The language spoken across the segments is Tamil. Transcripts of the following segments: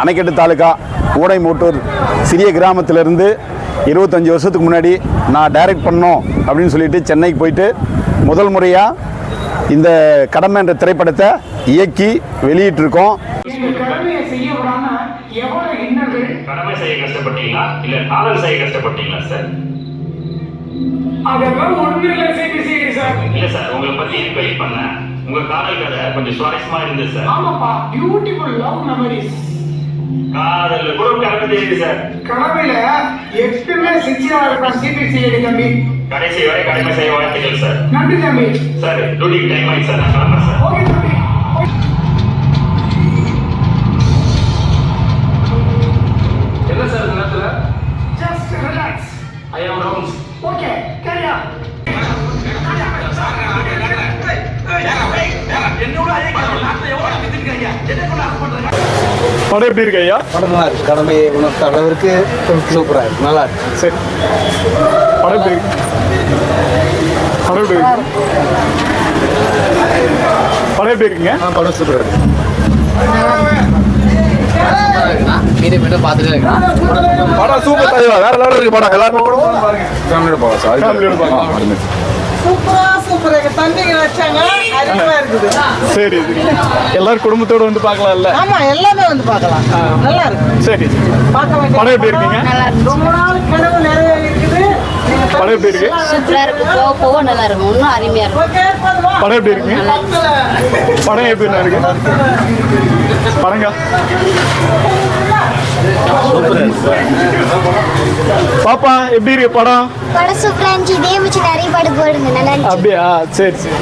அணைக்கட்டு தாலுகா ஊடைமோட்டூர் சிறிய கிராமத்திலிருந்து 25 வருஷத்துக்கு முன்னாடி நான் டைரக்ட் பண்ணோம் அப்படின்னு சொல்லிட்டு சென்னைக்கு போயிட்டு முதல் முறையாக இந்த கடமை என்ற திரைப்படத்தை இயக்கி வெளியிட்டிருக்கோம். கடமை செய்ய கஷ்டப்பட்டீங்களா இல்ல காதல் செய்ய கஷ்டப்பட்டீங்களா சார்? அதெல்லாம் ஒண்ணு இல்ல சார். இல்ல சார், உங்களை பத்தி இன்கொயரி பண்ண உங்க காதல் கதை கொஞ்சம் சுவாரஸ்யமா இருந்தது சார். ஆமாப்பா, பியூட்டிஃபுல் லவ் மெமரிஸ். காதல்ல கூட கடமை தெரியுது சார். கடமையில எப்பவுமே சின்சியரா இருப்பான் சிபிசிஐடி தம்பி. கடைசி வரை கடமை செய்ய வாழ்த்துக்கள் சார். நன்றி தம்பி. சார் டியூட்டி டைம் ஆயிடுச்சு சார், நான் கிளம்புறேன் சார். ஓகே தம்பி. என்ன சார் இந்த நேரத்துல? Just relax. ஐ ஆம் ரவுண்ட்ஸ். Okay, carry on. படம் எப்படி இருக்கு ஐயா? படம் நல்லா இருக்கு. கடமையை உணர்த்த அளவிற்கு சூப்பராக இருக்கு, நல்லா இருக்கு. சரி, படம் எப்படி இருக்கு? படம் எப்படி இருக்கு? படம் எப்படி இருக்குங்க? படம் சூப்பராக இருக்கு. மீண்டும் பார்த்துட்டே இருக்கு. படம் சூப்பர் தலைவா, வேற லெவலில் இருக்கு படம். எல்லாரும் ஃபேமிலியோட போகலாம் சார். ஃபேமிலியோட பார்க்கலாம். சூப்பரா தண்ணிங்க வச்சாங்க, அருமையா இருக்குது. சரி, எல்லாரும் குடும்பத்தோட வந்து பார்க்கலாம்ல? ஆமா, எல்லாமே வந்து பார்க்கலாம், நல்லா இருக்கு. சரி, பார்க்க வேண்டிய படம் எப்படி இருக்குங்க? ரொம்ப நாள் கனவு நிறைய இருக்குது. படம் எப்படி இருக்கு? சூப்பரா இருக்கு. போக நல்லா இருக்கும், இன்னும் அருமையா இருக்கும். ஓகே, போதுமா? படம் எப்படி இருக்குங்க? படம் எப்படி இருக்கு? படங்க பாப்பா எப்படி இருக்கு படம்? படம் சூப்பரா இருந்துச்சு. இதே வச்சு நிறைய படம் போடுங்க, நல்லா இருந்துச்சு. அப்படியா? சரி சரி.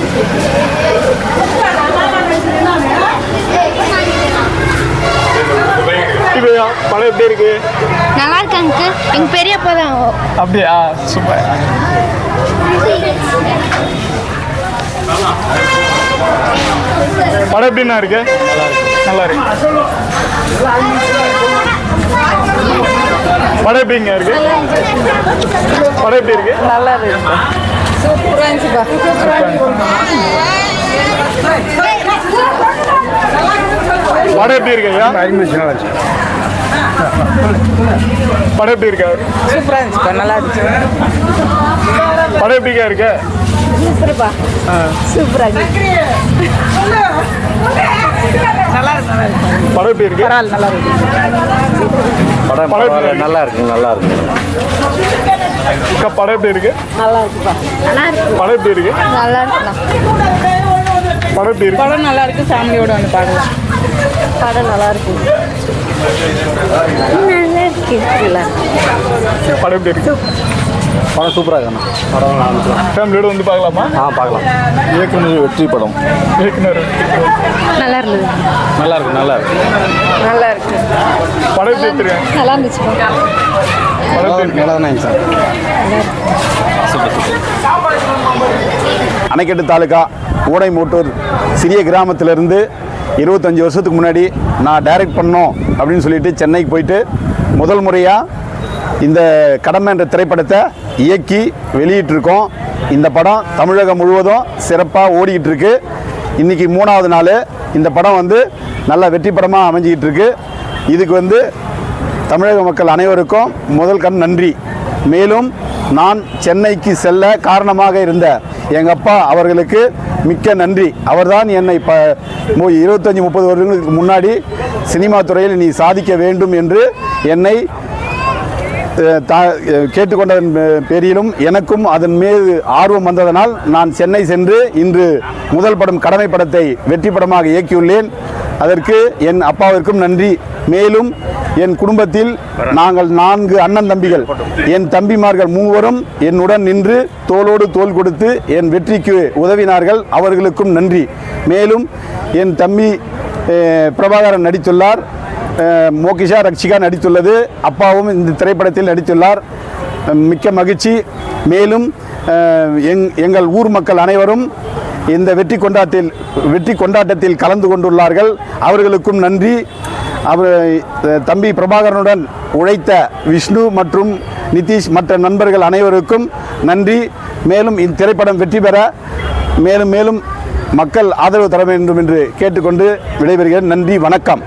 படம் எப்படி இருக்கு? நல்லா இருக்காங்க. எங்க பெரியப்பா தான். அப்படியா? சூப்பர். படம் எப்படின்னா இருக்கு? நல்லா இருக்கு. படம் எப்படிங்க இருக்கு? படம் எப்படி இருக்கு? நல்லா இருக்கு. சூப்பரா இருந்துச்சுப்பா. படம் எப்படி இருக்கு ஐயா? படம் எப்படி இருக்கா? சூப்பரா இருந்துச்சுப்பா, நல்லா இருந்துச்சு. படம் எப்படிக்கா இருக்கு? சூப்பர்ப்பா, சூப்பரா இருக்கு. நல்லா இருக்கு, நல்லா இருக்கு. படம் எப்படி இருக்கு? பரவாயில்ல, நல்லா இருக்கு. படம் நல்லா இருக்கு, நல்லா இருக்கு. அக்கா படம் எப்படி இருக்கு? நல்லா இருக்குப்பா, நல்லா இருக்கு. படம் எப்படி இருக்கு? நல்லா இருக்குண்ணா. படம் எப்படி இருக்கு? படம் நல்லா இருக்கு, ஃபேமிலியோட வந்து பார்க்கலாம். படம் நல்லா இருக்கு, நல்லா இருக்கு. படம் எப்படி இருக்கு? படம் சூப்பராக இருக்குண்ணா. படம் ஃபேமிலியோட வந்து பார்க்கலாமா? பார்க்கலாம். இயக்குனர் வெற்றி படம். இயக்குனர் நல்லா இருந்தது. நல்லா இருக்கு, நல்லா இருக்கு. நல்லா இருக்கு. படம் எப்படி எடுத்துருக்காங்க? நல்லா இருந்துச்சுப்பா. படம் எப்படி இருக்கு? நல்லா தானே சார். அணைக்கட்டு தாலுகா ஊடைமோட்டூர் சிறிய கிராமத்திலிருந்து 25 வருஷத்துக்கு முன்னாடி நான் டைரக்ட் பண்ணோம் அப்படின்னு சொல்லிட்டு சென்னைக்கு போயிட்டு முதல் முறையாக இந்த கடமை என்ற திரைப்படத்தை இயக்கி வெளியிட்டிருக்கோம். இந்த படம் தமிழகம் முழுவதும் சிறப்பாக ஓடிக்கிட்டு இருக்கு. இன்றைக்கி 3வது நாள். இந்த படம் வந்து நல்ல வெற்றி படமாக அமைஞ்சிக்கிட்டு இருக்கு. இதுக்கு தமிழக மக்கள் அனைவருக்கும் முதல் கண் நன்றி. மேலும் நான் சென்னைக்கு செல்ல காரணமாக இருந்த எங்கள் அப்பா அவர்களுக்கு மிக்க நன்றி. அவர்தான் என்னை 25-30 வருடங்களுக்கு முன்னாடி சினிமா துறையில் நீ சாதிக்க வேண்டும் என்று என்னை கேட்டுக்கொண்டதன் பேரிலும் எனக்கும் அதன் மீது ஆர்வம் வந்ததனால் நான் சென்னை சென்று இன்று முதல் படம் கடமை படத்தை வெற்றி படமாக இயக்கியுள்ளேன். அதற்கு என் அப்பாவிற்கும் நன்றி. மேலும் என் குடும்பத்தில் நாங்கள் 4 அண்ணன் தம்பிகள். என் தம்பிமார்கள் 3வரும் என்னுடன் நின்று தோளோடு தோள் கொடுத்து என் வெற்றிக்கு உதவினார்கள். அவர்களுக்கும் நன்றி. மேலும் என் தம்பி பிரபாகரன் நடித்துள்ளார். மோகிஷா ரக்ஷிகா நடித்துள்ளது. அப்பாவும் இந்த திரைப்படத்தில் நடித்துள்ளார். மிக்க மகிழ்ச்சி. மேலும் எங்கள் ஊர் மக்கள் அனைவரும் இந்த வெற்றி கொண்டாட்டத்தில் கலந்து கொண்டுள்ளார்கள். அவர்களுக்கும் நன்றி. தம்பி பிரபாகரனுடன் உழைத்த விஷ்ணு மற்றும் நிதிஷ் மற்ற நண்பர்கள் அனைவருக்கும் நன்றி. மேலும் இத்திரைப்படம் வெற்றி பெற மேலும் மக்கள் ஆதரவு தர வேண்டும் என்று கேட்டுக்கொண்டு விடைபெறுகிறேன். நன்றி, வணக்கம்.